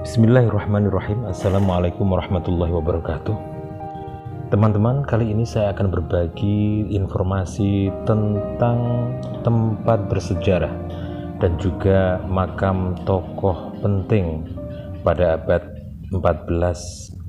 Bismillahirrahmanirrahim. Assalamualaikum warahmatullahi wabarakatuh. Teman-teman, kali ini saya akan berbagi informasi tentang tempat bersejarah dan juga makam tokoh penting pada abad 14-15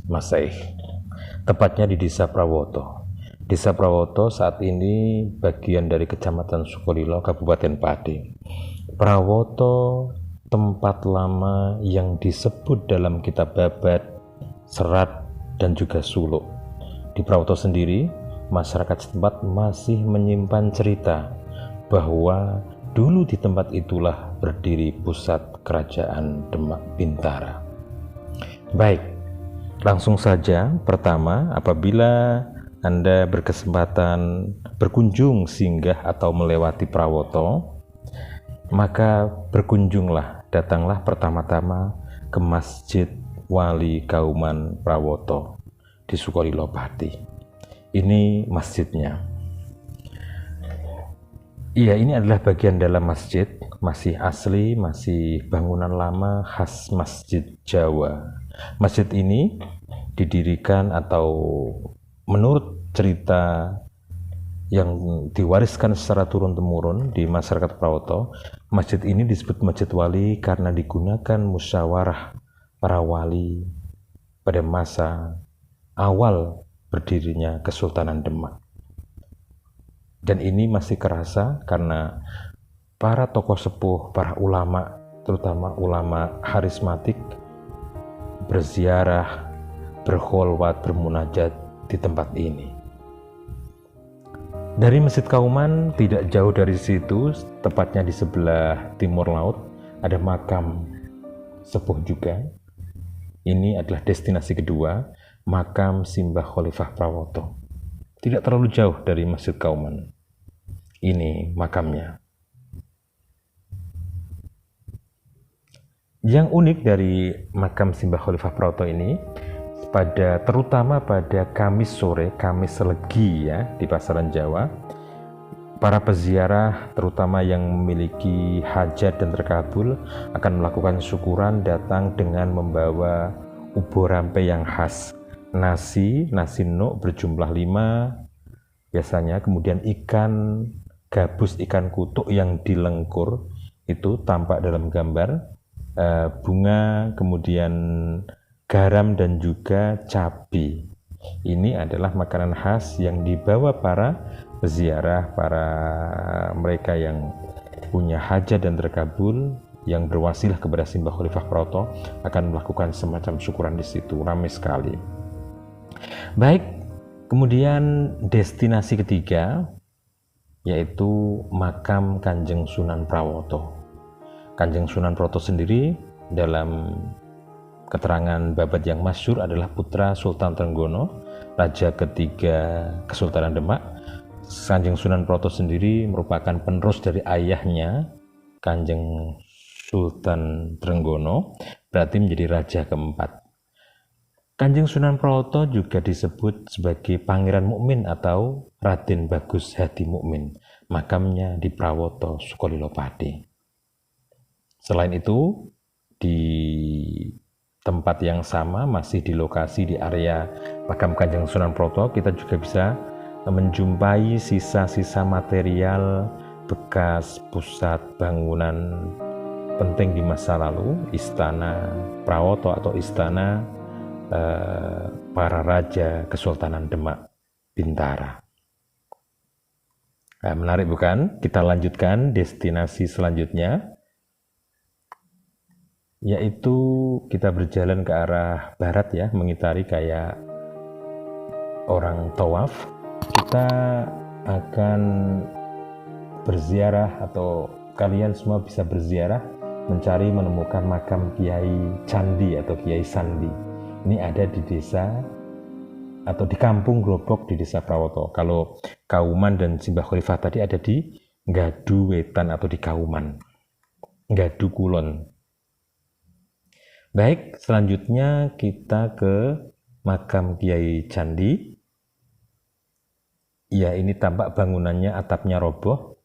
Masehi. Tepatnya di Desa Prawoto. Desa Prawoto saat ini bagian dari Kecamatan Sukolilo, Kabupaten Pati. Prawoto tempat lama yang disebut dalam kitab Babat, Serat, dan juga Suluk. Di Prawoto sendiri, masyarakat setempat masih menyimpan cerita bahwa dulu di tempat itulah berdiri pusat kerajaan Demak Bintara. Baik, langsung saja. Pertama, apabila Anda berkesempatan berkunjung, singgah atau melewati Prawoto, maka berkunjunglah, datanglah pertama-tama ke Masjid Wali Kauman Prawoto di Sukolilo Pati. Ini masjidnya. Iya, ini adalah bagian dalam masjid, masih asli, masih bangunan lama khas masjid Jawa. Masjid ini didirikan atau menurut cerita yang diwariskan secara turun-temurun di masyarakat Prawoto, masjid ini disebut Masjid Wali karena digunakan musyawarah para wali pada masa awal berdirinya Kesultanan Demak. Dan ini masih kerasa karena para tokoh sepuh, para ulama, terutama ulama harismatik, berziarah, berkholwat, bermunajat di tempat ini. Dari Masjid Kauman tidak jauh dari situ, tepatnya di sebelah timur laut, ada makam sepuh juga. Ini adalah destinasi kedua, makam Simbah Khalifah Prawoto. Tidak terlalu jauh dari Masjid Kauman. Ini makamnya. Yang unik dari makam Simbah Khalifah Prawoto ini, terutama pada Kamis sore, Kamis Legi ya, di pasaran Jawa, para peziarah terutama yang memiliki hajat dan terkabul akan melakukan syukuran, datang dengan membawa ubur rampe yang khas, nasi nuk berjumlah 5 biasanya, kemudian ikan gabus, ikan kutuk yang dilengkur itu tampak dalam gambar, bunga, kemudian garam dan juga cabai. Ini adalah makanan khas yang dibawa para peziarah, para mereka yang punya hajat dan terkabul, yang berwasilah kepada Simbah Khalifah Prawoto akan melakukan semacam syukuran di situ. Ramai sekali. Baik, kemudian destinasi ketiga yaitu makam Kanjeng Sunan Prawoto. Kanjeng Sunan Prawoto sendiri dalam keterangan Babat yang masyhur adalah putra Sultan Trenggono, raja ketiga Kesultanan Demak. Kanjeng Sunan Prawoto sendiri merupakan penerus dari ayahnya, Kanjeng Sultan Trenggono, berarti menjadi raja keempat. Kanjeng Sunan Prawoto juga disebut sebagai Pangeran Mukmin atau Raden Bagus Hadi Mukmin. Makamnya di Prawoto, Sukolilo Pati. Selain itu, di tempat yang sama, masih di lokasi di area makam Kanjeng Sunan Prawoto, kita juga bisa menjumpai sisa-sisa material bekas pusat bangunan penting di masa lalu, Istana Prawoto atau Istana para Raja Kesultanan Demak Bintara. Nah, menarik bukan? Kita lanjutkan destinasi selanjutnya, yaitu kita berjalan ke arah barat ya, mengitari kayak orang tawaf. Kita akan berziarah, atau kalian semua bisa berziarah mencari menemukan makam Kiai Candi atau Kiai Sandi. Ini ada di desa atau di Kampung Grobok di Desa Prawoto. Kalau Kauman dan Simbah Khalifah tadi ada di Ngadu Wetan atau di Kauman, Ngadu Kulon. Baik, selanjutnya kita ke makam Kiai Candi. Ya, ini tampak bangunannya atapnya roboh.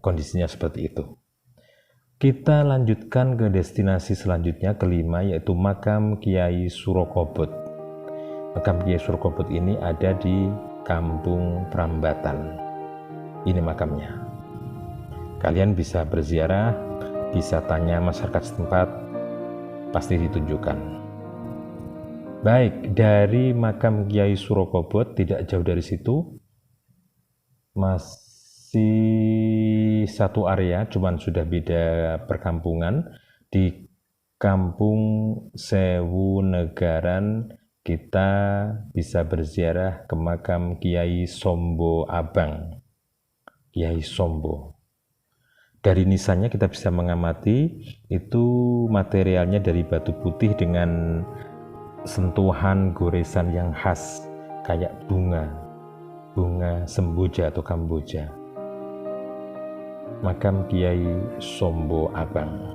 Kondisinya seperti itu. Kita lanjutkan ke destinasi selanjutnya, kelima, yaitu makam Kiai Surokobot. Makam Kiai Surokobot ini ada di Kampung Prambatan. Ini makamnya. Kalian bisa berziarah, bisa tanya masyarakat setempat, pasti ditunjukkan. Baik, dari makam Kiai Surokobot tidak jauh dari situ, masih satu area, cuman sudah beda perkampungan. Di Kampung Sewu Negaran kita bisa berziarah ke makam Kiai Sombo Abang. Kiai Sombo. Dari nisannya kita bisa mengamati itu materialnya dari batu putih dengan sentuhan goresan yang khas kayak bunga semboja atau kamboja. Makam Kiai Sombo Abang.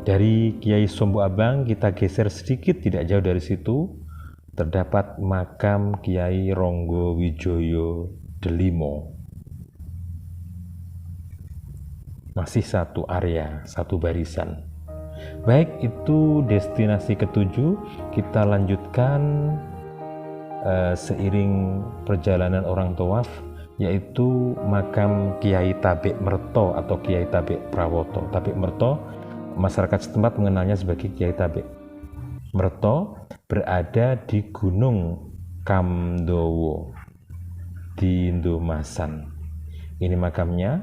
Dari Kiai Sombo Abang kita geser sedikit, tidak jauh dari situ terdapat makam Kiai Ronggo Wijoyo Delimo. Masih satu area, satu barisan. Baik, itu destinasi ketujuh. Kita lanjutkan seiring perjalanan orang tawaf, yaitu makam Kiai Tabik Merto atau Kiai Tabik Prawoto. Tabik Merto, masyarakat setempat mengenalnya sebagai Kiai Tabik Merto, berada di Gunung Kamdowo di Ndomasan. Ini makamnya,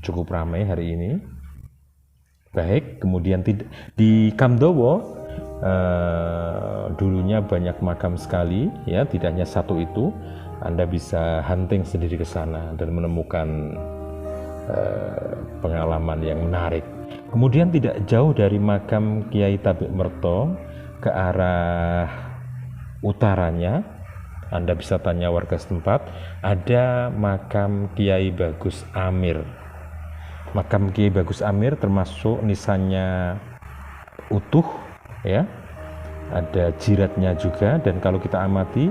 cukup ramai hari ini. Baik, kemudian di Kamdowo dulunya banyak makam sekali, ya, tidak hanya satu itu. Anda bisa hunting sendiri ke sana dan menemukan pengalaman yang menarik. Kemudian tidak jauh dari makam Kiai Tabik Merto ke arah utaranya, Anda bisa tanya warga setempat, ada makam Kiai Bagus Amir. Makam Kiai Bagus Amir termasuk nisannya utuh, ya, ada jiratnya juga, dan kalau kita amati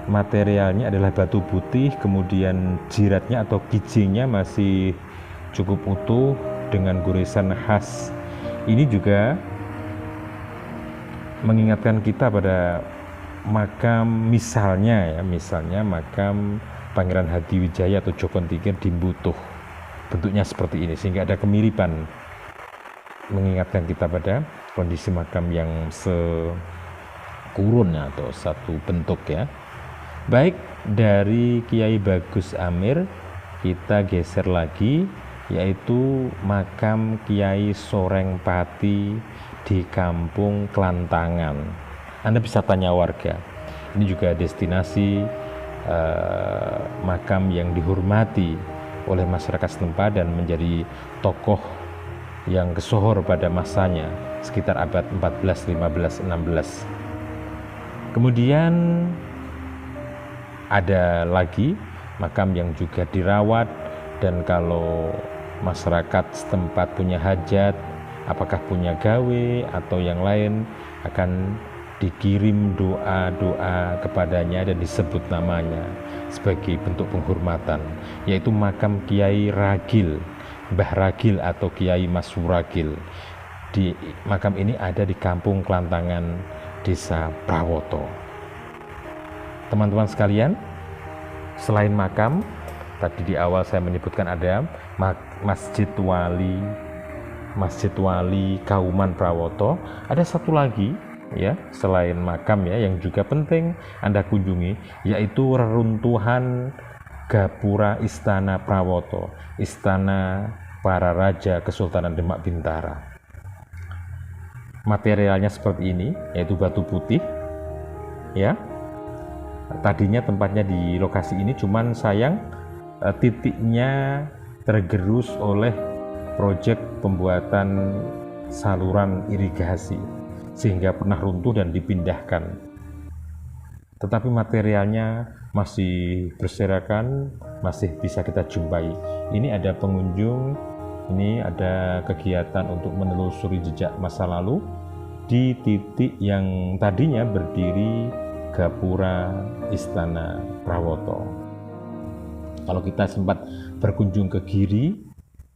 materialnya adalah batu putih, kemudian jiratnya atau kijinya masih cukup utuh dengan goresan khas. Ini juga mengingatkan kita pada makam misalnya makam Pangeran Hadiwijaya atau Joko Tingkir di Butuh. Bentuknya seperti ini, sehingga ada kemiripan mengingatkan kita pada kondisi makam yang sekurun atau satu bentuk, ya. Baik, dari Kiai Bagus Amir kita geser lagi, yaitu makam Kiai Soreng Pati di Kampung Kelantangan. Anda bisa tanya warga. Ini juga destinasi makam yang dihormati oleh masyarakat setempat dan menjadi tokoh yang kesohor pada masanya sekitar abad 14, 15, 16. Kemudian ada lagi makam yang juga dirawat, dan kalau masyarakat setempat punya hajat, apakah punya gawe atau yang lain, akan dikirim doa-doa kepadanya dan disebut namanya sebagai bentuk penghormatan, yaitu makam Kiai Ragil, Mbah Ragil atau Kiai Mas Ragil. Di makam ini ada di Kampung Kelantangan, Desa Prawoto. Teman-teman sekalian, selain makam, tadi di awal saya menyebutkan ada Masjid Wali Kauman Prawoto. Ada satu lagi, ya, selain makam, ya, yang juga penting Anda kunjungi, yaitu reruntuhan Gapura Istana Prawoto, istana para raja Kesultanan Demak Bintara. Materialnya seperti ini, yaitu batu putih, ya. Tadinya tempatnya di lokasi ini, cuman sayang titiknya tergerus oleh proyek pembuatan saluran irigasi, sehingga pernah runtuh dan dipindahkan. Tetapi materialnya masih berserakan, masih bisa kita jumpai. Ini ada pengunjung, ini ada kegiatan untuk menelusuri jejak masa lalu di titik yang tadinya berdiri Gapura Istana Prawoto. Kalau kita sempat berkunjung ke Giri,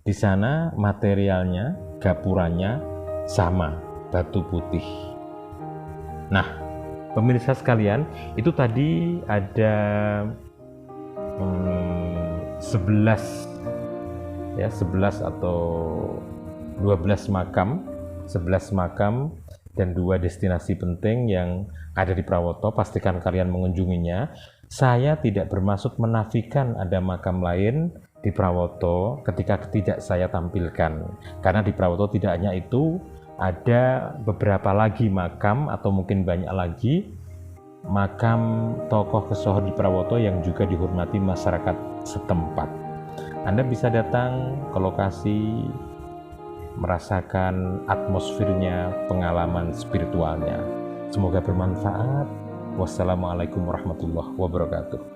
Di sana materialnya, gapurannya sama, batu putih. Nah, pemirsa sekalian, itu tadi ada 11 atau 12 makam, 11 makam dan 2 destinasi penting yang ada di Prawoto. Pastikan kalian mengunjunginya. Saya tidak bermaksud menafikan ada makam lain di Prawoto ketika tidak saya tampilkan, karena di Prawoto tidak hanya itu, ada beberapa lagi makam atau mungkin banyak lagi makam tokoh Kesoho di Prawoto yang juga dihormati masyarakat setempat. Anda bisa datang ke lokasi, merasakan atmosfernya, pengalaman spiritualnya. Semoga bermanfaat. Wassalamualaikum warahmatullahi wabarakatuh.